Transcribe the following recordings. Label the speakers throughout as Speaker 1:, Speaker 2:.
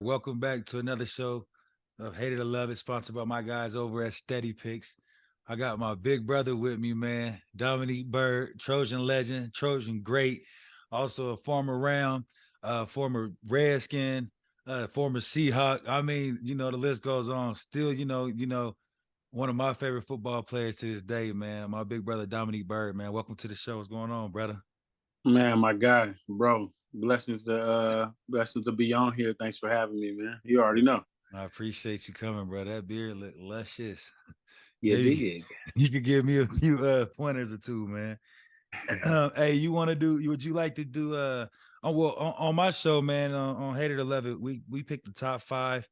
Speaker 1: Welcome back to another show of Hated or Love It, sponsored by my guys over at Steady Picks. I got my big brother with me, man, Dominique Byrd, Trojan legend, Trojan great, also a former Ram, former Redskin, former Seahawk. I mean, the list goes on. Still, one of my favorite football players to this day, man. My big brother Dominique Byrd, man. Welcome to the show. What's going on, brother?
Speaker 2: Man, my guy, bro. Blessings to be on here. Thanks for having me, man. You already know.
Speaker 1: I appreciate you coming, bro. That beard look luscious.
Speaker 2: You
Speaker 1: Maybe
Speaker 2: dig.
Speaker 1: you could give me a few pointers or two, man. Hey, you want to do? Would you like to do? On my show, man, on Hated 11, we picked the top five,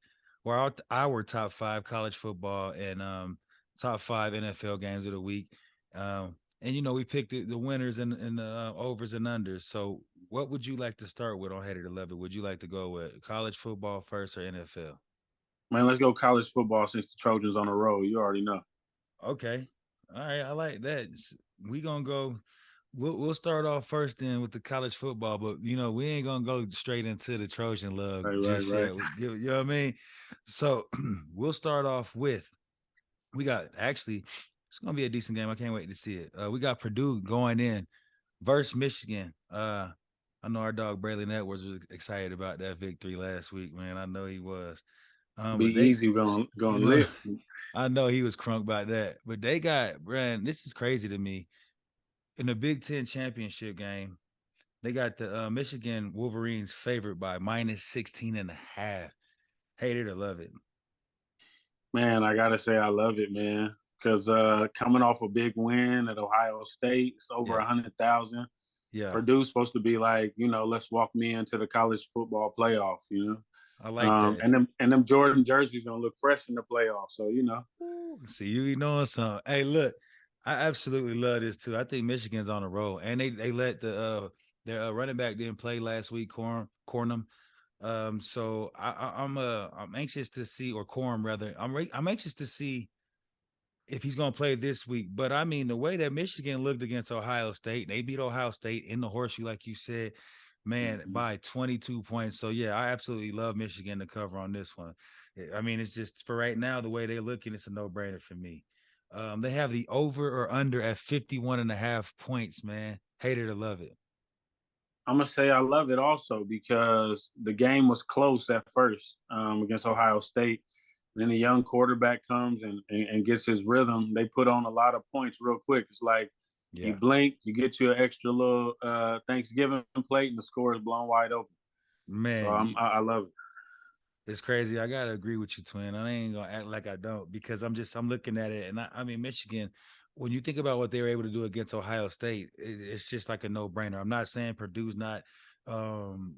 Speaker 1: or our top five college football and top five NFL games of the week. And we picked the winners and the overs and unders. So, what would you like to start with on Hated 11? Would you like to go with college football first or NFL?
Speaker 2: Man, let's go college football since the Trojans on the road. You already know.
Speaker 1: Okay. All right, I like that. We gonna go. We'll start off first then with the college football, but we ain't gonna go straight into the Trojan love
Speaker 2: Right, right,
Speaker 1: just
Speaker 2: right.
Speaker 1: yet. You know what I mean? So we'll start off with we got actually it's gonna be a decent game. I can't wait to see it. We got Purdue going in versus Michigan. I know our dog Braylon Edwards was excited about that victory last week, man. I know he was.
Speaker 2: Be
Speaker 1: But they
Speaker 2: easy going
Speaker 1: look,
Speaker 2: lit.
Speaker 1: I know he was crunk about that. But they got Brand. This is crazy to me. In the Big Ten championship game, they got the Michigan Wolverines favored by minus 16 and a half. Hate it or love it.
Speaker 2: Man, I gotta say I love it, man. Cause coming off a big win at Ohio State, it's over
Speaker 1: Yeah.
Speaker 2: 100,000.
Speaker 1: Yeah.
Speaker 2: Purdue's supposed to be like, let's walk me into the college football playoff,
Speaker 1: I like that.
Speaker 2: And them Jordan jerseys gonna look fresh in the playoffs. So
Speaker 1: Ooh, see, you be knowing something. Hey, look, I absolutely love this too. I think Michigan's on the roll. And they let their running back didn't play last week, Cornum. So I'm anxious to see, or Corum rather. I'm anxious to see if he's going to play this week. But I mean, the way that Michigan looked against Ohio State, they beat Ohio State in the horseshoe, like you said, man,
Speaker 2: Mhm.
Speaker 1: by 22 points. So yeah, I absolutely love Michigan to cover on this one. I mean, it's just for right now, the way they're looking, it's a no-brainer for me. They have the over or under at 51 and a half points, man. Hate it or love it.
Speaker 2: I'm gonna say I love it also because the game was close at first against Ohio State. Then the young quarterback comes and gets his rhythm. They put on a lot of points real quick. It's like you
Speaker 1: Yeah.
Speaker 2: blink, you get your extra little Thanksgiving plate, and the score is blown wide open. So
Speaker 1: Man,
Speaker 2: I love it.
Speaker 1: it's crazy. I gotta agree with you, twin. I ain't gonna act like I don't because I'm looking at it, and I mean Michigan. When you think about what they were able to do against Ohio State, it's just like a no brainer. I'm not saying Purdue's not. Um,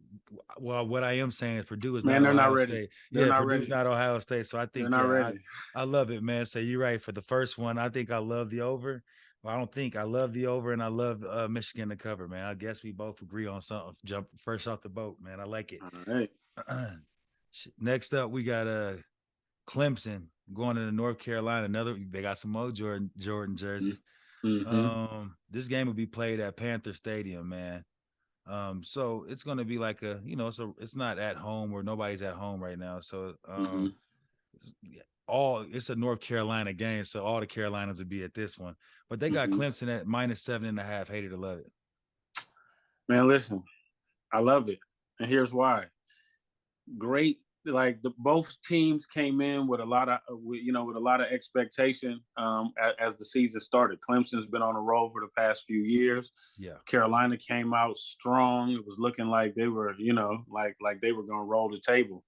Speaker 1: well, what I am saying is Purdue is
Speaker 2: Man,
Speaker 1: not
Speaker 2: they're not
Speaker 1: Ohio
Speaker 2: ready.
Speaker 1: State.
Speaker 2: They're
Speaker 1: Yeah,
Speaker 2: not
Speaker 1: Purdue's
Speaker 2: ready.
Speaker 1: not Ohio State. So I
Speaker 2: They're
Speaker 1: think,
Speaker 2: not
Speaker 1: yeah,
Speaker 2: ready.
Speaker 1: I love it, man. So you're right. For the first one, I think I love the over. Well, I don't think I love the over, and I love Michigan to cover, man. I guess we both agree on something. Jump first off the boat, man. I like it.
Speaker 2: All right.
Speaker 1: Next up, we got Clemson going into North Carolina. Another they got some more Jordan jerseys.
Speaker 2: Mm-hmm.
Speaker 1: This game will be played at Panther Stadium, man. So it's gonna be like it's not at home or nobody's at home right now. So
Speaker 2: Mm-hmm.
Speaker 1: it's a North Carolina game, so all the Carolinas will be at this one. But they got
Speaker 2: Mm-hmm.
Speaker 1: Clemson at minus 7.5. Hated to love it.
Speaker 2: Man, listen, I love it, and here's why. Great. Like both teams came in with a lot of with a lot of expectation as the season started. Clemson's been on a roll for the past few years.
Speaker 1: Yeah.
Speaker 2: Carolina came out strong. It was looking like they were like they were going to roll the table,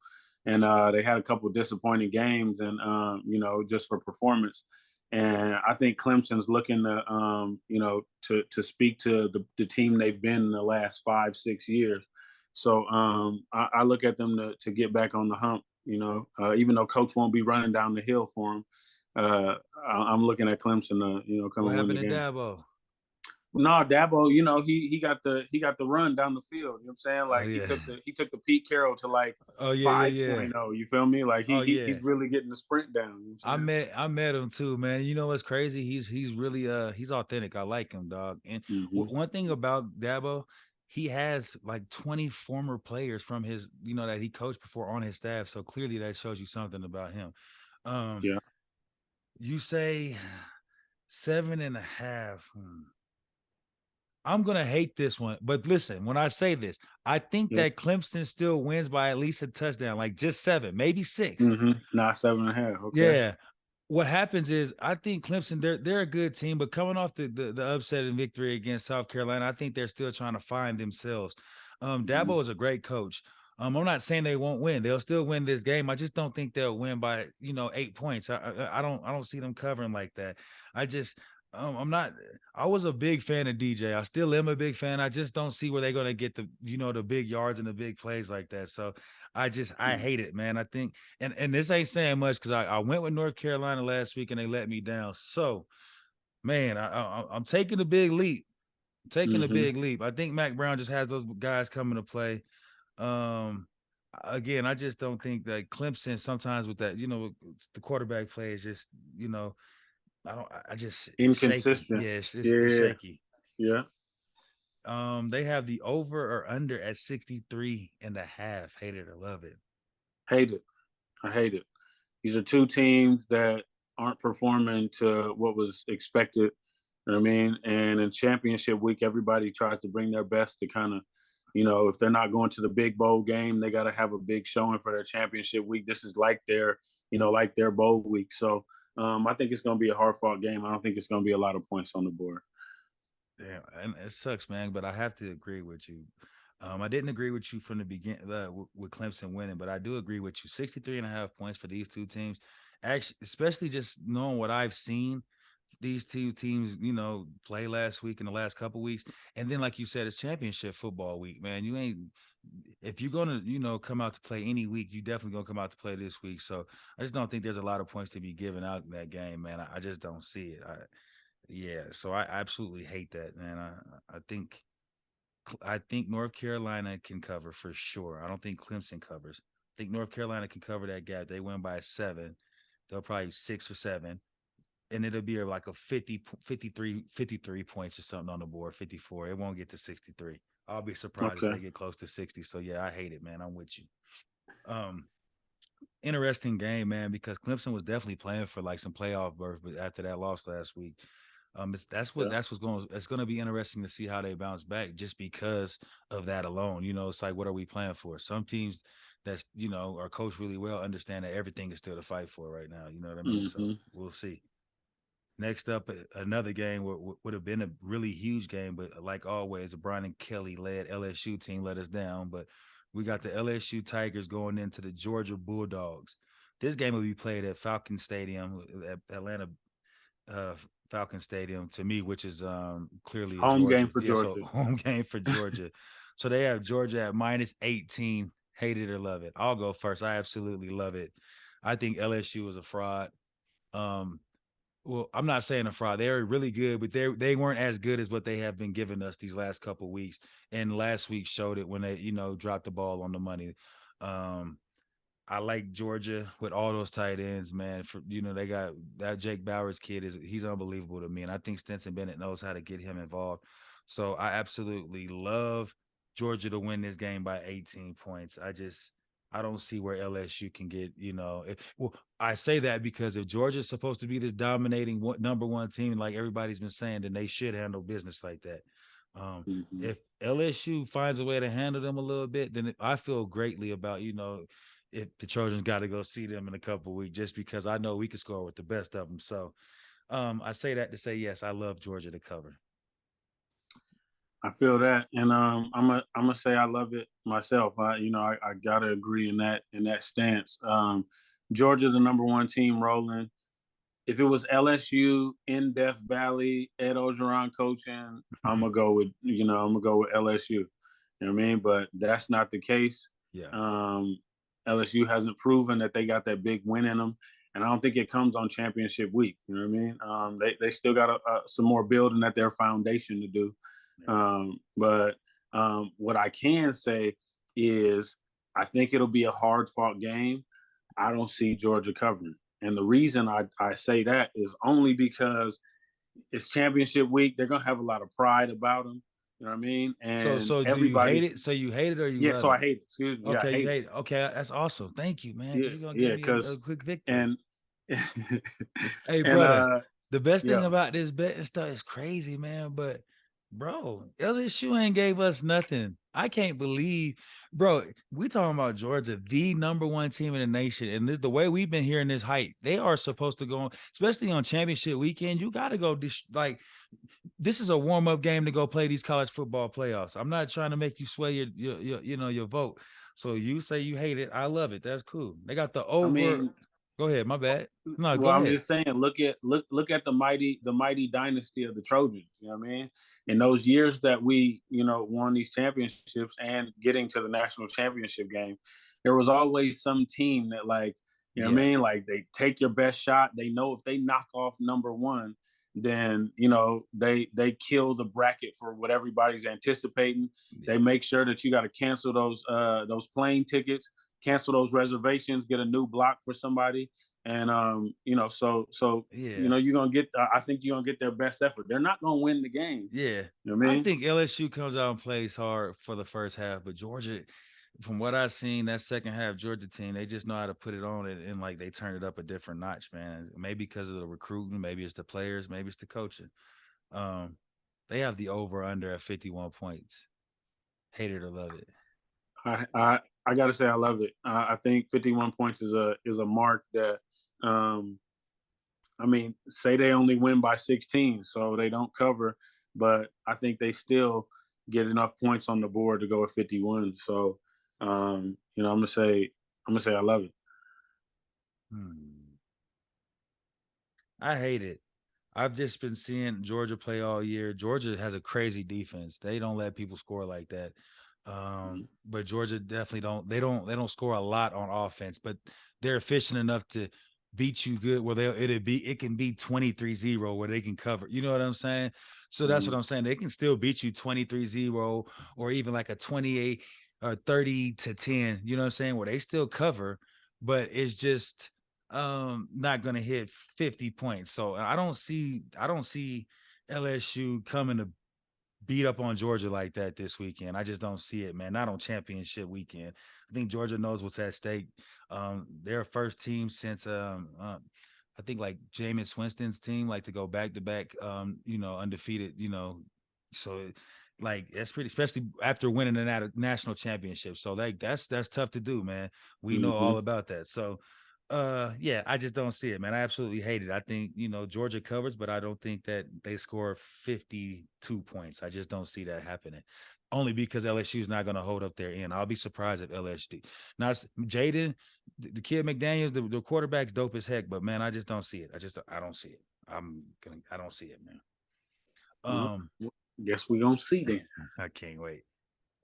Speaker 2: and they had a couple of disappointing games, and just for performance. And I think Clemson's looking to to speak to the team they've been in the last 5-6 years. So I look at them to get back on the hump. Even though Coach won't be running down the hill for them, I'm looking at Clemson to come
Speaker 1: What
Speaker 2: and win the
Speaker 1: happened to
Speaker 2: game.
Speaker 1: Dabo?
Speaker 2: No, Dabo, he got the run down the field. You know what I'm saying?
Speaker 1: Oh
Speaker 2: Like he
Speaker 1: yeah.
Speaker 2: took the Pete Carroll to like
Speaker 1: Oh yeah, yeah, yeah.
Speaker 2: 5.0. You feel me? Like
Speaker 1: Oh
Speaker 2: he's
Speaker 1: yeah.
Speaker 2: really getting the sprint down. You know what I'm
Speaker 1: I met him too, man. You know what's crazy? He's really he's authentic. I like him, dog. And
Speaker 2: saying?
Speaker 1: one thing about Dabo, he has like 20 former players from his, that he coached before on his staff. So clearly that shows you something about him. Um,
Speaker 2: Yeah.
Speaker 1: you say 7.5. I'm gonna hate this one, but listen, when I say this, I think
Speaker 2: Yeah.
Speaker 1: that Clemson still wins by at least a touchdown, like just 7, maybe 6.
Speaker 2: Not 7.5. Okay.
Speaker 1: Yeah. What happens is I think Clemson, they're a good team, but coming off the upsetting victory against South Carolina, I think they're still trying to find themselves.
Speaker 2: Mhm.
Speaker 1: Dabo is a great coach. I'm not saying they won't win. They'll still win this game. I just don't think they'll win by 8 points. I don't see them covering like that. I just I'm not. I was a big fan of DJ. I still am a big fan. I just don't see where they're gonna get the big yards and the big plays like that. So I
Speaker 2: Mhm.
Speaker 1: hate it, man. I think and this ain't saying much because I went with North Carolina last week and they let me down. So man, I'm taking a big leap. Taking a
Speaker 2: Mhm.
Speaker 1: big leap. I think Mac Brown just has those guys coming to play. Um, again, I just don't think that Clemson sometimes with that, the quarterback play is just, I don't. I just it's shaky.
Speaker 2: Inconsistent.
Speaker 1: Yeah, it's
Speaker 2: Yeah.
Speaker 1: shaky.
Speaker 2: Yeah.
Speaker 1: They have the over or under at 63.5. Hate it or love it.
Speaker 2: Hate it. I hate it. These are two teams that aren't performing to what was expected. You know what I mean? And in championship week, everybody tries to bring their best to kind of, if they're not going to the big bowl game, they got to have a big showing for their championship week. This is like their bowl week. So I think it's going to be a hard fought game. I don't think it's going to be a lot of points on the board.
Speaker 1: Damn, and it sucks, man, but I have to agree with you. I didn't agree with you from the beginning with Clemson winning, but I do agree with you. 63.5 points for these two teams. Actually, especially just knowing what I've seen these two teams, play last week and the last couple weeks. And then, like you said, it's championship football week, man. You ain't if you're gonna, come out to play any week, you definitely gonna come out to play this week. So I just don't think there's a lot of points to be given out in that game, man. I just don't see it. Yeah, so I absolutely hate that, man. I think North Carolina can cover for sure. I don't think Clemson covers. I think North Carolina can cover that gap. They win by 7. They'll probably 6 or 7. And it'll be like a 53 points or something on the board, 54. It won't get to 63. I'll be surprised if
Speaker 2: Okay.
Speaker 1: they get close to 60. So yeah, I hate it, man. I'm with you. Um, Interesting game, man, because Clemson was definitely playing for like some playoff berth, but after that loss last week,
Speaker 2: Yeah.
Speaker 1: that's what's going. It's going to be interesting to see how they bounce back, just because of that alone. It's like, what are we playing for? Some teams that's are coached really well understand that everything is still to fight for right now. You know what I mean? So
Speaker 2: Hmm.
Speaker 1: we'll see. Next up, another game would have been a really huge game, but like always, the Brian Kelly led LSU team let us down. But we got the LSU Tigers going into the Georgia Bulldogs. This game will be played at Falcon Stadium, at Atlanta uh, Falcon Stadium to me, which is clearly a
Speaker 2: Home game
Speaker 1: Georgia.
Speaker 2: for
Speaker 1: Yeah, so
Speaker 2: Georgia.
Speaker 1: home game for Georgia. So they have Georgia at -18. Hate it or love it. I'll go first. I absolutely love it. I think LSU is a fraud. Um, well, I'm not saying a fraud. They're really good, but they weren't as good as what they have been giving us these last couple of weeks. And last week showed it when they, dropped the ball on the money. Um, I like Georgia with all those tight ends, man. For they got that Jake Bowers kid he's unbelievable to me, and I think Stetson Bennett knows how to get him involved. So I absolutely love Georgia to win this game by 18 points. I don't see where LSU can get. Well, I say that because if Georgia's supposed to be this dominating number one team, like everybody's been saying, then they should handle business like that. Um,
Speaker 2: Hmm.
Speaker 1: if LSU finds a way to handle them a little bit, then I feel greatly about if the Trojans got to go see them in a couple weeks, just because I know we can score with the best of them. So I say that to say yes, I love Georgia to cover.
Speaker 2: I feel that, and I'm gonna say I love it myself. I gotta agree in that stance. Georgia, the number one team, rolling. If it was LSU in Death Valley, Ed Ogeron coaching, I'm gonna go with LSU. You know what I mean? But that's not the case.
Speaker 1: Yeah.
Speaker 2: Um, LSU hasn't proven that they got that big win in them, and I don't think it comes on championship week. You know what I mean? They still got some more building at their foundation to do. But what I can say is I think it'll be a hard fought game. I don't see Georgia covering. And the reason I say that is only because it's championship week. They're going to have a lot of pride about them. You know what I mean?
Speaker 1: So
Speaker 2: And
Speaker 1: so do you hate
Speaker 2: everybody,
Speaker 1: it? So you hate it or you
Speaker 2: yeah.
Speaker 1: love
Speaker 2: So I
Speaker 1: it?
Speaker 2: hate it. Excuse me. Yeah, I
Speaker 1: Okay, you
Speaker 2: hate it.
Speaker 1: hate it. Okay, that's awesome. Thank you, man.
Speaker 2: Yeah,
Speaker 1: You're gonna give
Speaker 2: yeah.
Speaker 1: me a
Speaker 2: Because
Speaker 1: quick victory.
Speaker 2: and
Speaker 1: Hey,
Speaker 2: and
Speaker 1: brother, the best thing
Speaker 2: yeah.
Speaker 1: about this betting stuff is crazy, man. But bro, LSU ain't gave us nothing. I can't believe, bro. We talking about Georgia, the number one team in the nation, and this the way we've been hearing this hype. They are supposed to go on, especially on championship weekend. You got to go like this is a warm up game to go play these college football playoffs. I'm not trying to make you sway your vote. So you say you hate it. I love it. That's cool. They got the
Speaker 2: I
Speaker 1: over.
Speaker 2: mean,
Speaker 1: Go ahead. My bad. No,
Speaker 2: well,
Speaker 1: go
Speaker 2: I'm
Speaker 1: ahead.
Speaker 2: just saying, look at the mighty dynasty of the Trojans. You know what I mean? In those years that we, won these championships and getting to the national championship game, there was always some team that, like, you know what I
Speaker 1: Yeah.
Speaker 2: mean? Like, they take your best shot. They know if they knock off number one, then they kill the bracket for what everybody's anticipating. They
Speaker 1: Yeah.
Speaker 2: make sure that you got to cancel those plane tickets, cancel those reservations, get a new block for somebody, and so
Speaker 1: Yeah.
Speaker 2: you're gonna get. I think you're gonna get their best effort. They're not gonna win the game.
Speaker 1: Yeah.
Speaker 2: You know what I
Speaker 1: I
Speaker 2: mean?
Speaker 1: think LSU comes out and plays hard for the first half, but Georgia, from what I've seen, that second half Georgia team, they just know how to put it on and like they turn it up a different notch, man. Maybe because of the recruiting, maybe it's the players, maybe it's the coaching. Um, they have the over under at 51 points. Hate it or love it.
Speaker 2: I gotta say I love it. I think 51 points is a mark that. Um, I mean, say they only win by 16, so they don't cover, but I think they still get enough points on the board to go at 51. So, I'm gonna say I love it.
Speaker 1: Hmm. I hate it. I've just been seeing Georgia play all year. Georgia has a crazy defense. They don't let people score like that.
Speaker 2: Mhm.
Speaker 1: But Georgia definitely don't. They don't score a lot on offense, but they're efficient enough to beat you good. Where it can be 23-0 where they can cover. You know what I'm saying? So that's what
Speaker 2: Mhm.
Speaker 1: I'm saying. They can still beat you 23-0 or even like a 28 or 30-10. You know what I'm saying? Where they still cover, but it's just not gonna hit 50 points. So I don't see LSU coming to beat up on Georgia like that this weekend. I just don't see it, man. Not on championship weekend. I think Georgia knows what's at stake. They're first team since I think like Jameis Winston's team, like to go back to back, undefeated, so like that's pretty, especially after winning a national championship. So like that's tough to do, man. We know all
Speaker 2: Mhm.
Speaker 1: about that. So yeah, I just don't see it, man. I absolutely hate it. I think, Georgia covers, but I don't think that they score 52 points. I just don't see that happening. Only because LSU is not going to hold up their end. I'll be surprised if LSU. Now, Jaden, the kid McDaniels, the quarterback's dope as heck, but man, I just don't see it. I don't see it. I don't see it, man.
Speaker 2: Well,
Speaker 1: Um,
Speaker 2: guess we're gonna see then.
Speaker 1: I can't wait.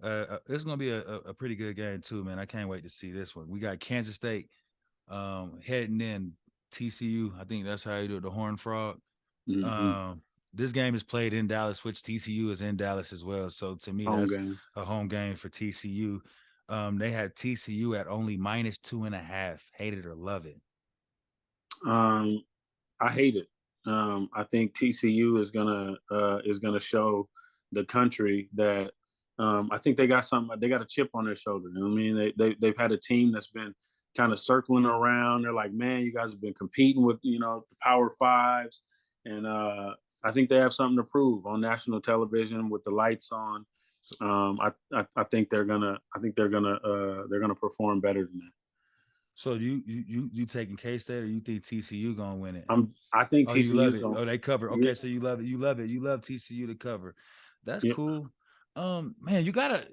Speaker 1: This is gonna be a pretty good game too, man. I can't wait to see this one. We got Kansas State heading in TCU. I think that's how you do it, the Horned Frog.
Speaker 2: Mhm.
Speaker 1: Um, this game is played in Dallas, which TCU is in Dallas as well. So to me,
Speaker 2: Home
Speaker 1: that's
Speaker 2: game.
Speaker 1: a home game for TCU. They had TCU at only -2.5. Hate it or love it.
Speaker 2: Um, I hate it. I think TCU is gonna show the country that I think they got something. They got a chip on their shoulder. You know what I mean? They've had a team that's been kind of circling around. They're like, man, you guys have been competing with the Power Fives, and I think they have something to prove on national television with the lights on.
Speaker 1: So,
Speaker 2: I think they're gonna perform better than that.
Speaker 1: so you taking K State or you think TCU gonna win it?
Speaker 2: I think
Speaker 1: Oh, you
Speaker 2: TCU
Speaker 1: love
Speaker 2: is
Speaker 1: it.
Speaker 2: going.
Speaker 1: Oh, they cover.
Speaker 2: Yeah,
Speaker 1: Okay, so you love it. You love it. You love TCU to cover. That's
Speaker 2: yeah,
Speaker 1: cool. Man, you gotta.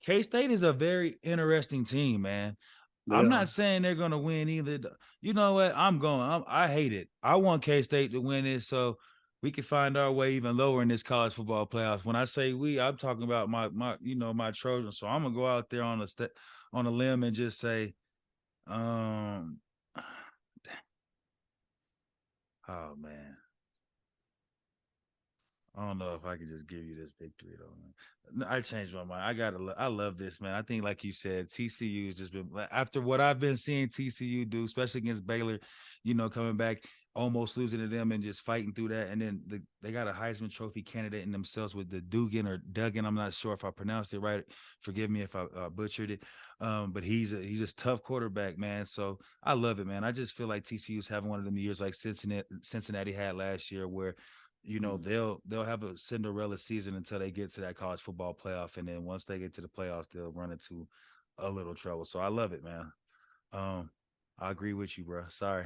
Speaker 1: K State is a very interesting team, man.
Speaker 2: they
Speaker 1: I'm not
Speaker 2: are.
Speaker 1: saying they're gonna win either. You know what? I hate it. I want K State to win it so we can find our way even lower in this college football playoffs. When I say we, I'm talking about my Trojans. So I'm gonna go out there on a limb and just say, um, oh man. I don't know if I could just give you this victory though. Man. I changed my mind. I love this, man. I think, like you said, TCU has just been after what I've been seeing TCU do, especially against Baylor. Coming back. almost losing to them and just fighting through that. And then they got a Heisman Trophy candidate in themselves with the Dugan or Duggan. I'm not sure if I pronounced it right. Forgive me if I butchered it. But he's a tough quarterback, man. So I love it, man. I just feel like TCU's having one of them years like Cincinnati had last year, where they'll have a Cinderella season until they get to that college football playoff, and then once they get to the playoffs, they'll run into a little trouble. So I love it, man. Um, I agree with you, bro. Sorry.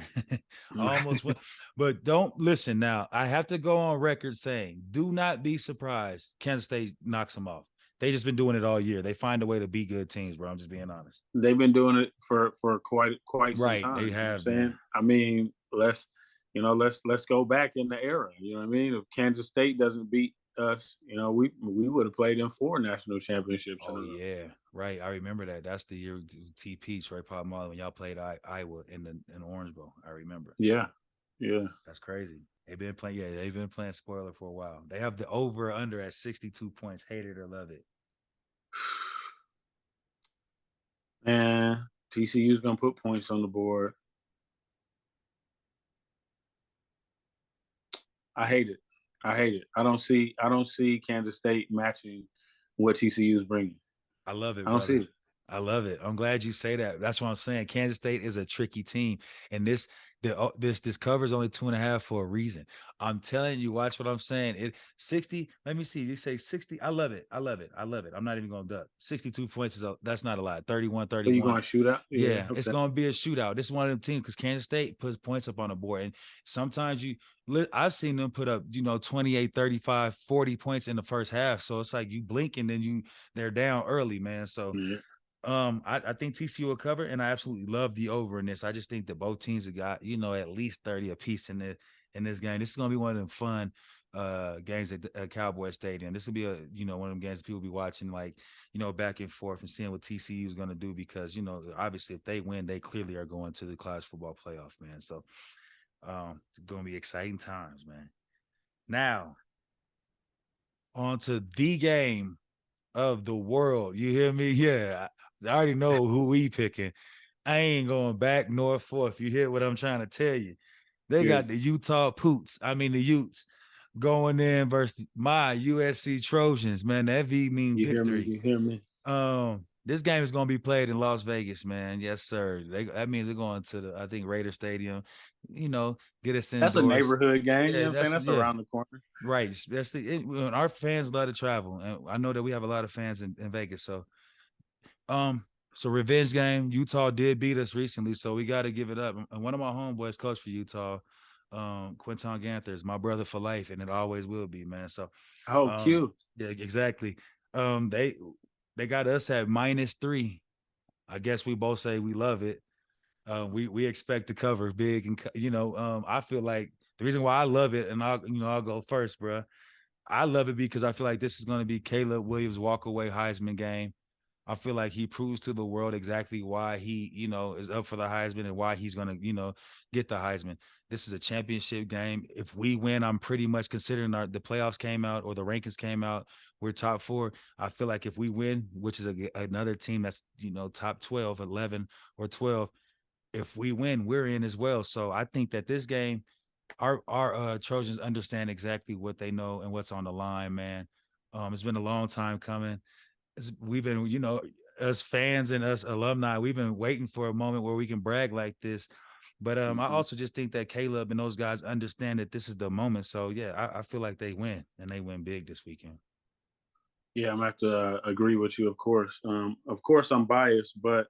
Speaker 1: I almost went, but don't listen now. I have to go on record saying, do not be surprised Kansas State knocks them off. They just been doing it all year. They find a way to beat good teams, bro. I'm just being honest.
Speaker 2: They've been doing it for quite some
Speaker 1: Right.
Speaker 2: time.
Speaker 1: They
Speaker 2: You know what I'm
Speaker 1: have,
Speaker 2: saying?
Speaker 1: man.
Speaker 2: I mean, let's go back in the era. You know what I mean? If Kansas State doesn't beat us, we would have played in 4 national championships in a
Speaker 1: Oh
Speaker 2: row.
Speaker 1: yeah, right. I remember that. That's the year T Peach, right? Probably when y'all played Iowa in Orange Bowl. I remember.
Speaker 2: Yeah. Yeah.
Speaker 1: That's crazy. They've been playing. Yeah, they've been playing spoiler for a while. They have the over under at 62 points. Hate it or love it.
Speaker 2: And TCU's gonna put points on the board. I hate it. I hate it. I don't see Kansas State matching what TCU is bringing.
Speaker 1: I love it,
Speaker 2: I don't see
Speaker 1: brother.
Speaker 2: it.
Speaker 1: I love it. I'm glad you say that. That's what I'm saying. Kansas State is a tricky team, and this cover is only 2.5 for a reason. I'm telling you, watch what I'm saying. It 60. Let me see. You say 60. I love it. I love it. I love it. I'm not even going to duck. 62 points that's not a lot. 31,
Speaker 2: So you
Speaker 1: 31.
Speaker 2: going to shoot out? Yeah.
Speaker 1: Yeah, it's
Speaker 2: Okay.
Speaker 1: going to be a shootout. This is one of them teams because Kansas State puts points up on the board. And sometimes I've seen them put up, 28, 35, 40 points in the first half. So it's like you blink and then they're down early, man. So
Speaker 2: Yeah.
Speaker 1: I think TCU will cover, and I absolutely love the over in this. I just think that both teams have got, at least 30 apiece in this game. This is gonna be one of them fun games at Cowboy Stadium. This will be one of them games that people be watching, like, back and forth and seeing what TCU is gonna do because obviously if they win, they clearly are going to the college football playoff, man. So it's gonna be exciting times, man. Now on to the game of the world. You hear me? Yeah. I already know who we picking. I ain't going back nor forth. You hear what I'm trying to tell you? They
Speaker 2: Yeah.
Speaker 1: got the Utah Poots. I mean the Utes going in versus my USC Trojans. Man, that V mean
Speaker 2: You hear me?
Speaker 1: victory.
Speaker 2: You hear me?
Speaker 1: This game is going to be played in Las Vegas, man. Yes, sir. That means they're going to the, I think, Raider Stadium. Get us
Speaker 2: That's a
Speaker 1: indoors.
Speaker 2: neighborhood game. You know
Speaker 1: Yeah,
Speaker 2: what I'm saying? That's
Speaker 1: yeah.
Speaker 2: around the corner.
Speaker 1: Right. That's our fans love to travel. And I know that we have a lot of fans in Vegas. Um, so revenge game. Utah did beat us recently, so we got to give it up. And one of my homeboys coach for Utah, Quinton Ganthers, my brother for life, and it always will be, man. So
Speaker 2: Oh, cute.
Speaker 1: yeah, exactly. They got us at -3. I guess we both say we love it. We expect to cover big, and I feel like the reason why I love it, and I'll go first, bro. I love it because I feel like this is going to be Caleb Williams' walk away Heisman game. I feel like he proves to the world exactly why he, is up for the Heisman and why he's going to, get the Heisman. This is a championship game. If we win, I'm pretty much considering the playoffs came out or the rankings came out. We're top 4. I feel like if we win, which is another team that's, top 12, 11 or 12, if we win, we're in as well. So I think that this game, our Trojans understand exactly what they know and what's on the line, man. It's been a long time coming. We've been, us fans and us alumni, we've been waiting for a moment where we can brag like this. But I also just think that Caleb and those guys understand that this is the moment. So yeah, I feel like they win and they win big this weekend.
Speaker 2: Yeah, I'm gonna have to agree with you. Of course, I'm biased, but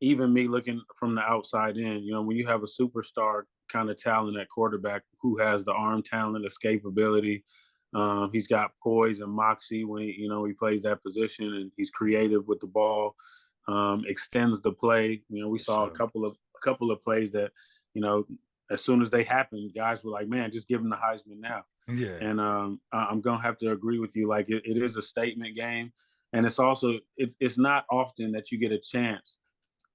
Speaker 2: even me looking from the outside in, when you have a superstar kind of talent at quarterback who has the arm talent, escapability, he's got poise and moxie when he plays that position, and he's creative with the ball, extends the play. We
Speaker 1: For
Speaker 2: saw a
Speaker 1: sure.
Speaker 2: couple of plays that, you know, as soon as they happened, guys were like, "Man, just give him the Heisman now."
Speaker 1: Yeah.
Speaker 2: And I'm gonna have to agree with you. Like it is a statement game, and it's not often that you get a chance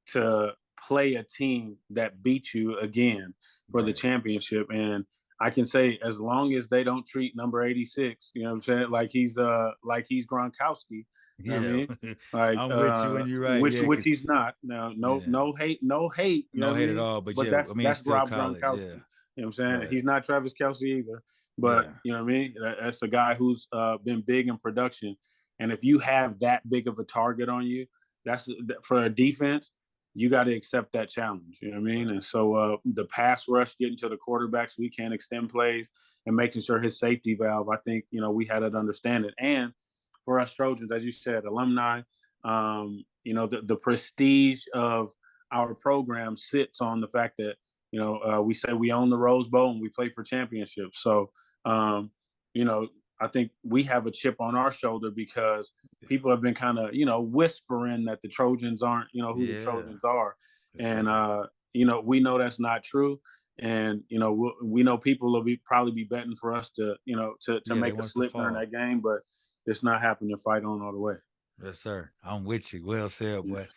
Speaker 2: to play a team that beat you again for the
Speaker 1: Right.
Speaker 2: championship. And I can say, as long as they don't treat number 86, you know what I'm saying, like he's Gronkowski. You know what I
Speaker 1: Yeah.
Speaker 2: mean? Like
Speaker 1: I'm with you when you're right.
Speaker 2: which
Speaker 1: Yeah.
Speaker 2: which he's not. No, no,
Speaker 1: Yeah.
Speaker 2: no hate, no hate. You know
Speaker 1: No
Speaker 2: what I
Speaker 1: hate at
Speaker 2: mean?
Speaker 1: all. But
Speaker 2: But
Speaker 1: yeah,
Speaker 2: that's
Speaker 1: I mean, it's
Speaker 2: that's
Speaker 1: still
Speaker 2: Rob
Speaker 1: college. Yeah.
Speaker 2: Gronkowski. You know what I'm saying?
Speaker 1: Right.
Speaker 2: He's not Travis Kelce either, but
Speaker 1: Yeah.
Speaker 2: you know what I mean? That's a guy who's been big in production. And if you have that big of a target on you, that's for a defense, you got to accept that challenge. You know what I mean?
Speaker 1: Right.
Speaker 2: And so the pass rush getting to the quarterback so we can extend plays and making sure his safety valve, I think, we had to understand it. And for us Trojans, as you said, alumni, the prestige of our program sits on the fact that, we say we own the Rose Bowl and we play for championships. So, you know, I think we have a chip on our shoulder because people have been kind of, whispering that the Trojans aren't, who the
Speaker 1: Yeah.
Speaker 2: Trojans are.
Speaker 1: Yes,
Speaker 2: And,
Speaker 1: sir.
Speaker 2: we know that's not true. And, we know people will probably be betting for us to, to
Speaker 1: Yeah, they
Speaker 2: make a
Speaker 1: want us to
Speaker 2: slip during
Speaker 1: fall.
Speaker 2: that game, but it's not happening to fight on all the way.
Speaker 1: Yes, sir. I'm with you. Well said,
Speaker 2: Yeah.
Speaker 1: boy.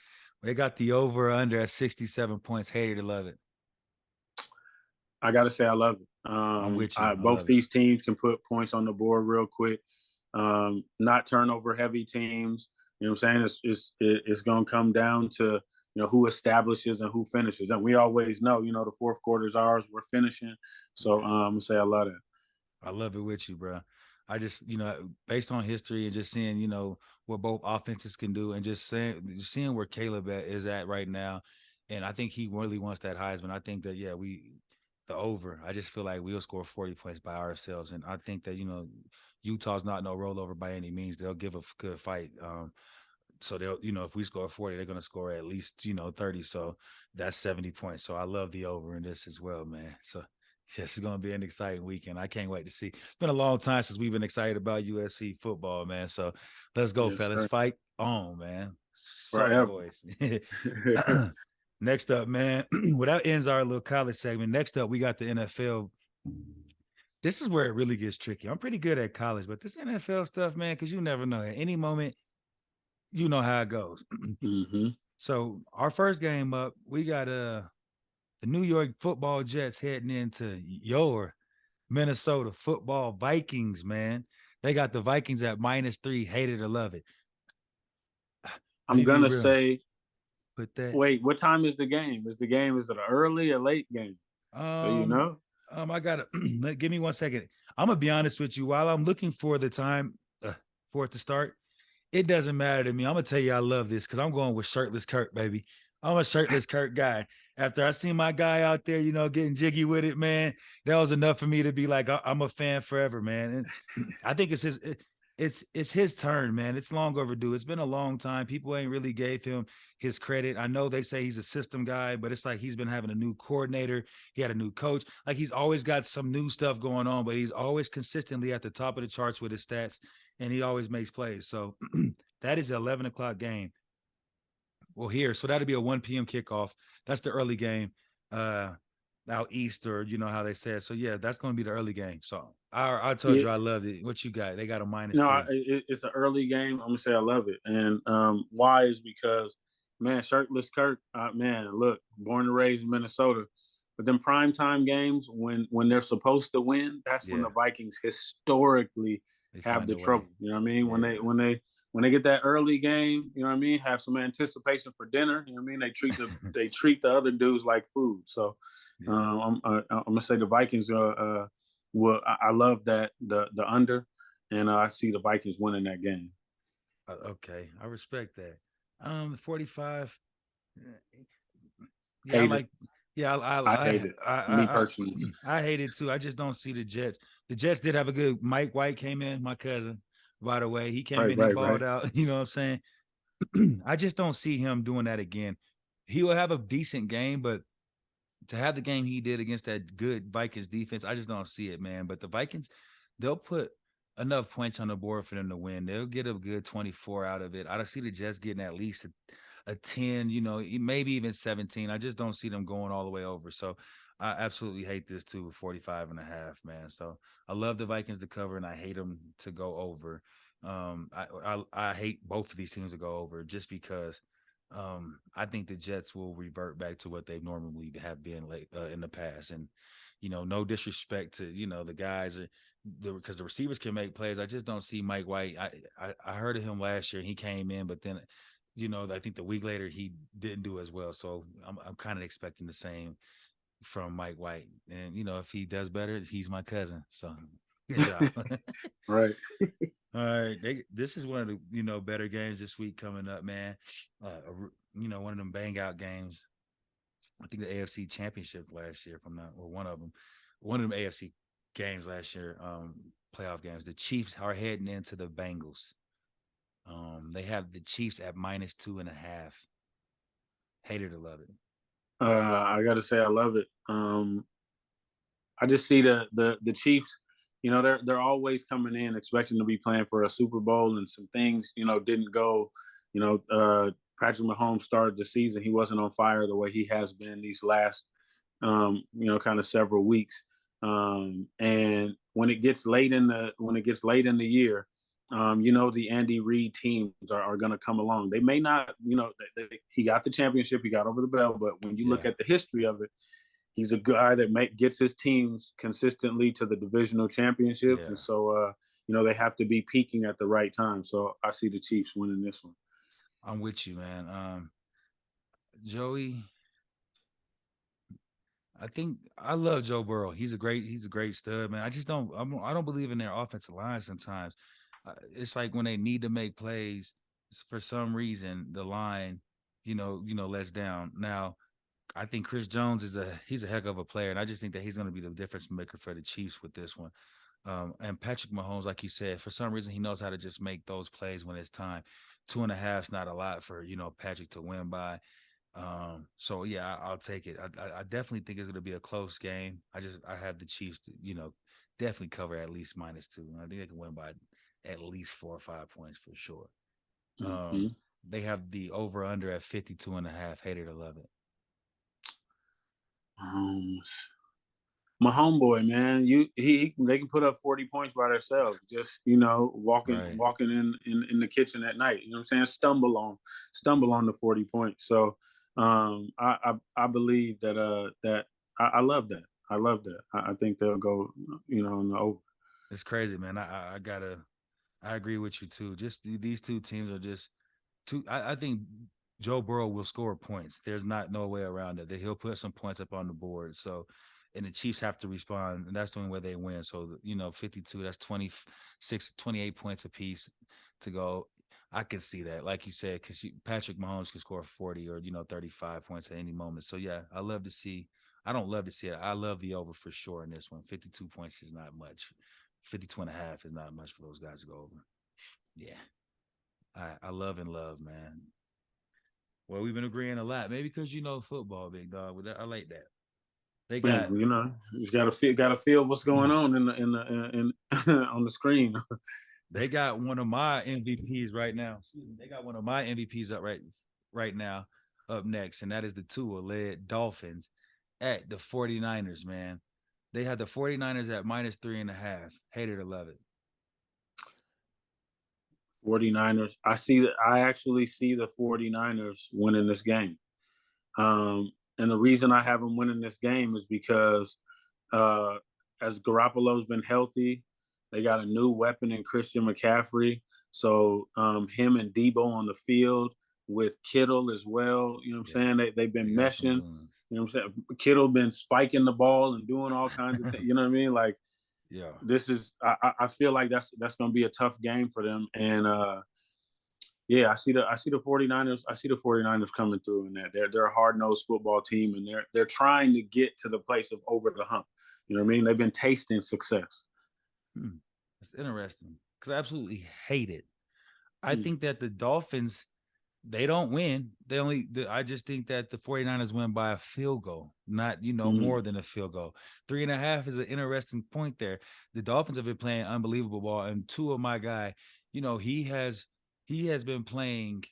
Speaker 1: They got the over under at 67 points. Hated to love it.
Speaker 2: I got to say, I love it.
Speaker 1: I'm with you. I
Speaker 2: Both
Speaker 1: love it.
Speaker 2: these teams can put points on the board real quick. Not turnover heavy teams. You know what I'm saying? It's going to come down to, who establishes and who finishes. And we always know, the fourth quarter is ours. We're finishing. So
Speaker 1: Right.
Speaker 2: I'm going to say I love it.
Speaker 1: I love it with you, bro. I just, based on history and just seeing, what both offenses can do and just seeing where Caleb is at right now. And I think he really wants that Heisman. I think that, yeah, the over, I just feel like we'll score 40 points by ourselves. And I think that, Utah's not no rollover by any means. They'll give a good fight. So they'll, if we score 40, they're going to score at least, 30. So that's 70 points. So I love the over in this as well, man. So yes, it's going to be an exciting weekend. I can't wait to see. It's been a long time since we've been excited about USC football, man. So let's go,
Speaker 2: Yes,
Speaker 1: fellas.
Speaker 2: sir.
Speaker 1: Fight on, man. Salt
Speaker 2: Forever.
Speaker 1: boys. Next up, man. Well, that ends our little college segment. Next up, we got the NFL. This is where it really gets tricky. I'm pretty good at college, but this NFL stuff, man, because you never know. At any moment, you know how it goes.
Speaker 2: Mm-hmm.
Speaker 1: So our first game up, we got the New York Football Jets heading into your Minnesota Football Vikings, man. They got the Vikings at -3. Hate it or love it. Let
Speaker 2: I'm
Speaker 1: me be
Speaker 2: going to
Speaker 1: real.
Speaker 2: say,
Speaker 1: Put that.
Speaker 2: wait, what time is the game? Is it an early or late game? Do you
Speaker 1: Um,
Speaker 2: know?
Speaker 1: I gotta give me 1 second. I'm gonna be honest with you. While I'm looking for the time for it to start, it doesn't matter to me. I'm gonna tell you I love this because I'm going with shirtless Kirk, baby. I'm a shirtless Kirk guy. After I see my guy out there, getting jiggy with it, man, that was enough for me to be like, I'm a fan forever, man. And I think it's his turn, man. It's long overdue. It's been a long time. People ain't really gave him his credit. I know they say he's a system guy, but it's like he's been having a new coordinator. He had a new coach. Like he's always got some new stuff going on, but he's always consistently at the top of the charts with his stats, and he always makes plays. So that is an 11 o'clock game. Well, here, so that'll be a 1 p.m. kickoff. That's the early game. Out east, or how they said. So yeah, that's going to be the early game. So I told
Speaker 2: Yeah.
Speaker 1: you I loved it. What you got? They got a
Speaker 2: No,
Speaker 1: -3.
Speaker 2: it's an early game. I'm gonna say I love it, and why is because, man, shirtless Kirk, man, look, born and raised in Minnesota, but then primetime games when they're supposed to win, that's when
Speaker 1: Yeah,
Speaker 2: the Vikings historically
Speaker 1: they
Speaker 2: have
Speaker 1: find
Speaker 2: the
Speaker 1: a way.
Speaker 2: trouble. You know what I mean? When
Speaker 1: Yeah.
Speaker 2: they get that early game, you know what I mean, have some anticipation for dinner. You know what I mean? They treat the other dudes like food. So
Speaker 1: Yeah.
Speaker 2: I'm gonna say the Vikings. Well, I love that the under, and I see the Vikings winning that game.
Speaker 1: Okay, I respect that. 45. Yeah, I
Speaker 2: Hate it.
Speaker 1: like. Yeah,
Speaker 2: I hate it. Me personally.
Speaker 1: I hate it too. I just don't see the Jets. The Jets did have a good. Mike White came in, my cousin. By the way, he came
Speaker 2: Right,
Speaker 1: in, he
Speaker 2: right, right.
Speaker 1: balled out. You know what I'm saying? I just don't see him doing that again. He will have a decent game, but to have the game he did against that good Vikings defense, I just don't see it, man. But the Vikings, they'll put enough points on the board for them to win. They'll get a good 24 out of it. I don't see the Jets getting at least a 10, maybe even 17. I just don't see them going all the way over. So I absolutely hate this too, 45.5, man. So I love the Vikings to cover and I hate them to go over. I hate both of these teams to go over just because I think the Jets will revert back to what they normally have been late in the past. And no disrespect to the guys, because the receivers can make plays. I just don't see Mike White. I heard of him last year, and he came in, but then I think the week later he didn't do as well. So I'm kind of expecting the same. from Mike White. And if he does better, he's my cousin. So good job.
Speaker 2: Right.
Speaker 1: All right. This is one of the, better games this week coming up, man. One of them bang out games. I think the AFC championship last year or one of them AFC games last year, playoff games. The Chiefs are heading into the Bengals. They have the Chiefs at -2.5. Hate it or love it.
Speaker 2: I got to say, I love it. I just see the Chiefs. They're always coming in expecting to be playing for a Super Bowl, and some things didn't go. Patrick Mahomes started the season. He wasn't on fire the way he has been these last kind of several weeks. And when it gets late in the year, the Andy Reid teams are going to come along. They may not, he got the championship, he got over the bell, but when you look
Speaker 1: Yeah.
Speaker 2: at the history of it, he's a guy that gets his teams consistently to the divisional championships,
Speaker 1: Yeah.
Speaker 2: and so they have to be peaking at the right time. So I see the Chiefs winning this one.
Speaker 1: I'm with you, man. Joey, I think I love Joe Burrow. He's a great stud, man. I don't believe in their offensive line sometimes. It's like when they need to make plays, for some reason the line, lets down. Now, I think Chris Jones he's a heck of a player, and I just think that he's going to be the difference maker for the Chiefs with this one. And Patrick Mahomes, like you said, for some reason he knows how to just make those plays when it's time. 2.5 is not a lot for Patrick to win by. So yeah, I'll take it. I definitely think it's going to be a close game. I have the Chiefs to, definitely cover at least -2. I think they can win by at least 4 or 5 points for sure.
Speaker 2: Mm-hmm.
Speaker 1: They have the over under at 52.5. Hate it or love it.
Speaker 2: My homeboy, man, they can put up 40 points by themselves, just walking
Speaker 1: Right.
Speaker 2: walking in the kitchen at night. You know what I'm saying? Stumble on the 40 points. So I believe that I love that. I love that. I think they'll go in the over.
Speaker 1: It's crazy, man. I agree with you too. Just these two teams are just too. I think Joe Burrow will score points. There's no way around it. That he'll put some points up on the board. So, and the Chiefs have to respond, and that's the only way they win. So, 52. That's 26, 28 points apiece to go. I can see that, like you said, because Patrick Mahomes can score 40 or 35 points at any moment. So yeah, I love to see. I don't love to see it. I love the over for sure in this one. 52 points is not much. 52.5 is not much for those guys to go over. Yeah. I love and love, man. Well, we've been agreeing a lot. Maybe because football, big dog. I like that. They
Speaker 2: Man,
Speaker 1: got
Speaker 2: you just gotta feel what's going on on the screen.
Speaker 1: they got one of my MVPs right now. They got one of my MVPs up right now up next, and that is the Tua-led Dolphins at the 49ers, man. They had the 49ers at -3.5. Hate it or love it.
Speaker 2: 49ers. I actually see the 49ers winning this game. And the reason I have them winning this game is because uh, as Garoppolo's been healthy, they got a new weapon in Christian McCaffrey. So him and Debo on the field with Kittle as well. You know what
Speaker 1: Yeah.
Speaker 2: I'm saying? They've
Speaker 1: They
Speaker 2: been
Speaker 1: got some
Speaker 2: meshing.
Speaker 1: guns.
Speaker 2: You know what I'm saying? Kittle been spiking the ball and doing all kinds of things. You know what I mean? Like
Speaker 1: Yeah.
Speaker 2: this is. I feel like that's going to be a tough game for them. And yeah, I see the 49ers. I see the 49ers coming through in that. They're a hard-nosed football team, and they're trying to get to the place of over the hump. You know what I mean? They've been tasting success.
Speaker 1: It's interesting because I absolutely hate it. I
Speaker 2: Hmm.
Speaker 1: think that the Dolphins, they don't win. I just think that the 49ers win by a field goal, not,
Speaker 2: Mm-hmm.
Speaker 1: more than a field goal. 3.5 is an interesting point there. The Dolphins have been playing unbelievable ball. And two of my guy, he has been playing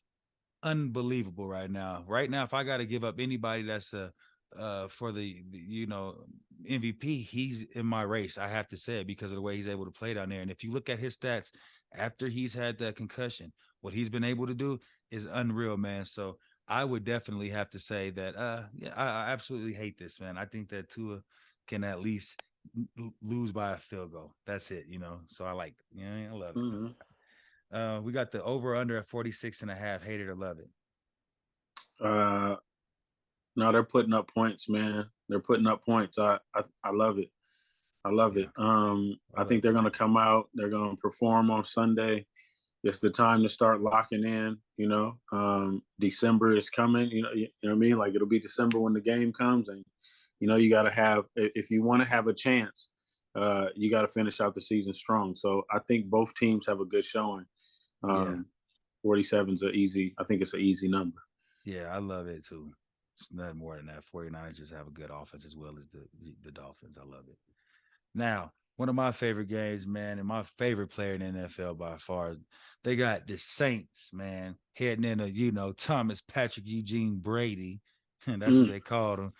Speaker 1: unbelievable right now. Right now, if I got to give up anybody that's for the MVP, he's in my race. I have to say it because of the way he's able to play down there. And if you look at his stats after he's had that concussion, what he's been able to do is unreal, man. So I would definitely have to say that yeah, I absolutely hate this, man. I think that Tua can at least lose by a field goal. That's it. So I like it. I love it.
Speaker 2: Mm-hmm.
Speaker 1: We got the over under at 46.5. Hate it or love it.
Speaker 2: Uh, No, they're putting up points, man. They're putting up points. I love it. I love
Speaker 1: Yeah,
Speaker 2: it.
Speaker 1: I
Speaker 2: I
Speaker 1: love
Speaker 2: think they're going to come out. They're going to perform on Sunday. It's the time to start locking in. December is coming. You know what I mean. Like it'll be December when the game comes, and you got to have if you want to have a chance, you got to finish out the season strong. So I think both teams have a good showing.
Speaker 1: Yeah,
Speaker 2: Um, 47's a easy. I think it's an easy number.
Speaker 1: yeah, I love it too. It's nothing more than that. 49ers just have a good offense as well as the Dolphins. I love it. Now, one of my favorite games, man, and my favorite player in the NFL by far is they got the Saints, man, heading into, Thomas Patrick Eugene Brady. And that's what
Speaker 2: Mm,
Speaker 1: they called him.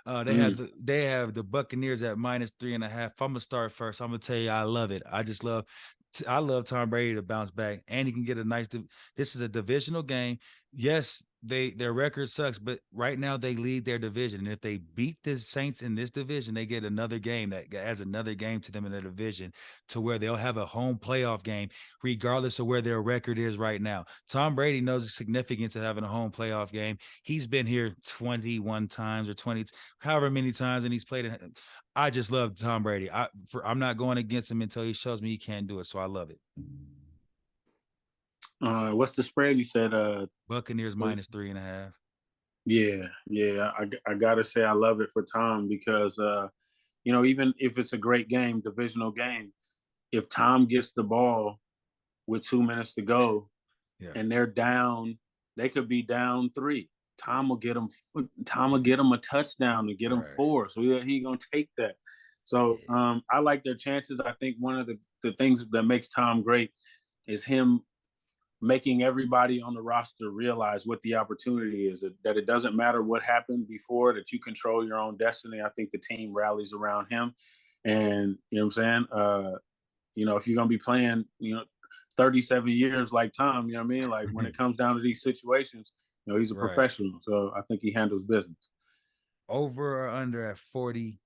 Speaker 2: mm.
Speaker 1: They have the Buccaneers at -3.5. I'm gonna start first. I'm gonna tell you, I love it. I love Tom Brady to bounce back, and he can get a nice. This is a divisional game. Yes, their record sucks, but right now they lead their division. And if they beat the Saints in this division, they get another game that adds another game to them in the division, to where they'll have a home playoff game, regardless of where their record is right now. Tom Brady knows the significance of having a home playoff game. He's been here 21 times or 20, however many times, and he's played it. I just love Tom Brady. I'm not going against him until he shows me he can't do it. So I love it.
Speaker 2: What's the spread? You said
Speaker 1: Buccaneers -3.5.
Speaker 2: yeah, yeah. I gotta say I love it for Tom because even if it's a great game, divisional game, if Tom gets the ball with 2 minutes to go
Speaker 1: Yeah.
Speaker 2: and they're down, they could be down three. Tom will get them. Tom will get them a touchdown to get them
Speaker 1: Right.
Speaker 2: four. So he gonna take that. So
Speaker 1: Yeah.
Speaker 2: I like their chances. I think one of the things that makes Tom great is him making everybody on the roster realize what the opportunity is, that it doesn't matter what happened before, that you control your own destiny. I think the team rallies around him. And you know what I'm saying? If you're gonna be playing, 37 years like Tom, you know what I mean? Like when it comes down to these situations, he's a
Speaker 1: Right.
Speaker 2: professional. So I think he handles business.
Speaker 1: Over or under at 40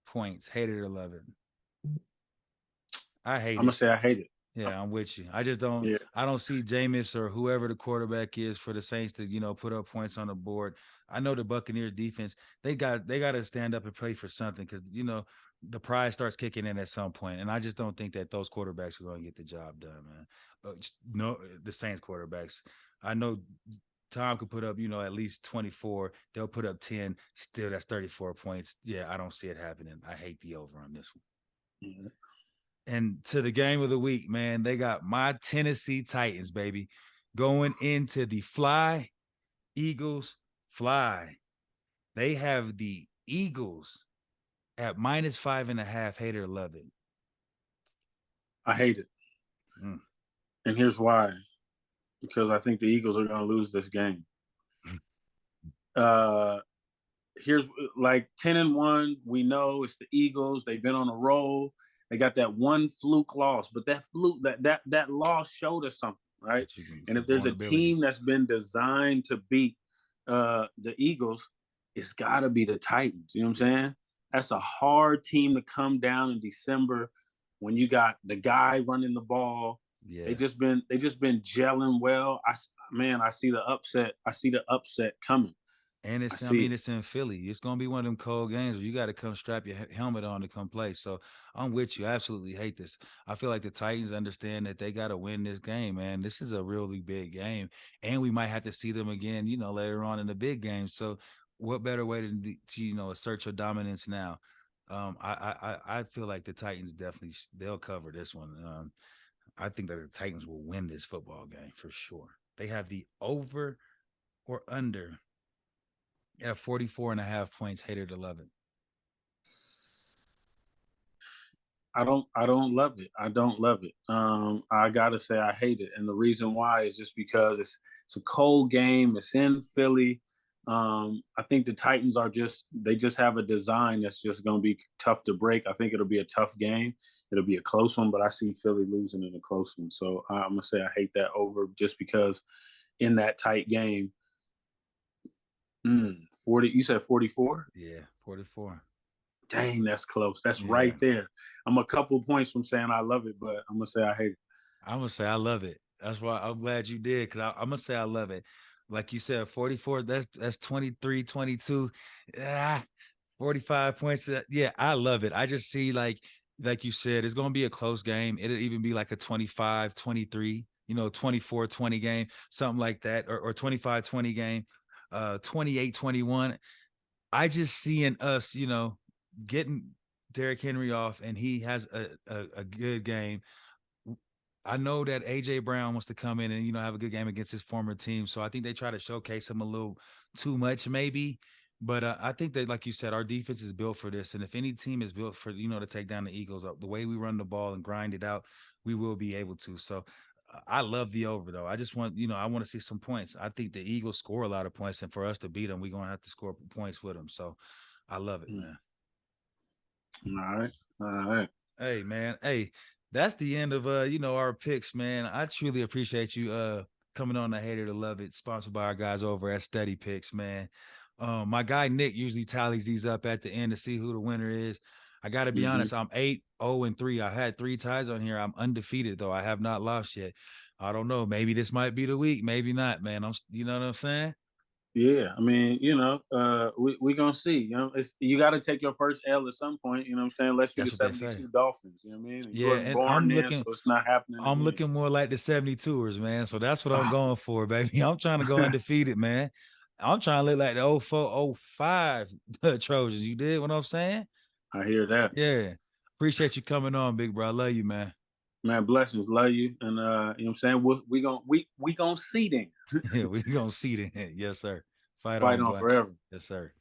Speaker 1: points. Hated it or love it. I hate
Speaker 2: I'm gonna
Speaker 1: it.
Speaker 2: say I hate it.
Speaker 1: Yeah, I'm with you. I just don't.
Speaker 2: Yeah.
Speaker 1: I don't see Jameis or whoever the quarterback is for the Saints to put up points on the board. I know the Buccaneers defense. They got to stand up and play for something, because the pride starts kicking in at some point, and I just don't think that those quarterbacks are going to get the job done, man. No, the Saints quarterbacks. I know Tom could put up at least 24. They'll put up 10. Still, that's 34 points. Yeah, I don't see it happening. I hate the over on this one.
Speaker 2: Yeah.
Speaker 1: And to the game of the week, man, they got my Tennessee Titans, baby, going into the Fly Eagles Fly. They have the Eagles at -5.5. Hater 11.
Speaker 2: I hate it.
Speaker 1: Mm.
Speaker 2: And here's why. Because I think the Eagles are gonna lose this game. Uh Here's like 10-1. We know it's the Eagles. They've been on a roll. They got that one fluke loss, but that loss showed us something, right?
Speaker 1: That you can
Speaker 2: And if there's a
Speaker 1: vulnerability.
Speaker 2: team that's been designed to beat the Eagles, it's got to be the Titans. You know what I'm
Speaker 1: Yeah.
Speaker 2: saying? That's a hard team to come down in December when you got the guy running the ball. They
Speaker 1: Yeah.
Speaker 2: just been gelling well. I see the upset. I see the upset coming.
Speaker 1: And
Speaker 2: I
Speaker 1: it's, I
Speaker 2: see
Speaker 1: mean,
Speaker 2: it.
Speaker 1: it's in Philly. It's gonna be one of them cold games where you got to come strap your helmet on to come play. So I'm with you. I absolutely hate this. I feel like the Titans understand that they got to win this game, man. This is a really big game, and we might have to see them again, later on in the big game. So what better way to assert your dominance now? I feel like the Titans definitely they'll cover this one. I think that the Titans will win this football game for sure. They have the over or under at 44.5 points. Hated 11.
Speaker 2: I don't love it. I don't love it. I gotta say I hate it. And the reason why is just because it's a cold game. It's in Philly. I think the Titans they just have a design that's just gonna be tough to break. I think it'll be a tough game. It'll be a close one, but I see Philly losing in a close one. So I'm gonna say I hate that over just because in that tight game, 40, you said 44?
Speaker 1: Yeah, 44.
Speaker 2: Dang, that's close. That's
Speaker 1: Yeah.
Speaker 2: right there. I'm a couple points from saying I love it, but I'm gonna say I hate it.
Speaker 1: I'm gonna say I love it. That's why I'm glad you did, because I'm gonna say I love it. like you said, 44, that's 23, 22, 45 points. Yeah, I love it. I just see like you said, it's gonna be a close game. It'll even be like a 25, 23, 24, 20 game, something like that, or 25, 20 game, 28, 21. I just seeing us, getting Derrick Henry off and he has a good game. I know that AJ Brown wants to come in and have a good game against his former team, so I think they try to showcase him a little too much, maybe. But I think that, like you said, our defense is built for this, and if any team is built for to take down the Eagles, the way we run the ball and grind it out, we will be able to. So I love the over though. I just want I want to see some points. I think the Eagles score a lot of points, and for us to beat them, we're gonna have to score points with them. So I love it, man.
Speaker 2: All right. All right.
Speaker 1: Hey man, hey, that's the end of our picks, man. I truly appreciate you coming on the Hater to Love It, sponsored by our guys over at Steady Picks, man. My guy Nick usually tallies these up at the end to see who the winner is. I gotta be
Speaker 2: Mm-hmm.
Speaker 1: honest, I'm 8-0-3. I had 3 ties on here. I'm undefeated though. I have not lost yet. I don't know. Maybe this might be the week, maybe not, man. You know what I'm saying?
Speaker 2: Yeah, I mean, we gonna see. You got to take your first L at some point. You know what I'm saying? Unless you the
Speaker 1: That's what they say.
Speaker 2: 72 Dolphins. You know what I mean? You
Speaker 1: Yeah,
Speaker 2: wasn't
Speaker 1: and
Speaker 2: born then, so it's not happening
Speaker 1: I'm
Speaker 2: again.
Speaker 1: looking more like the 72ers, man. So that's what I'm going for, baby. I'm trying to go undefeated, man. I'm trying to look like the 0405 Trojans. You did what I'm saying?
Speaker 2: I hear that,
Speaker 1: Yeah. Appreciate you coming on, big bro. I love you, man.
Speaker 2: man. Blessings, love you, and you know what I'm saying. We gonna see then.
Speaker 1: Yeah, we gonna see that. Yes, sir. Fight
Speaker 2: Fight
Speaker 1: on,
Speaker 2: on
Speaker 1: boy.
Speaker 2: forever.
Speaker 1: Yes, sir.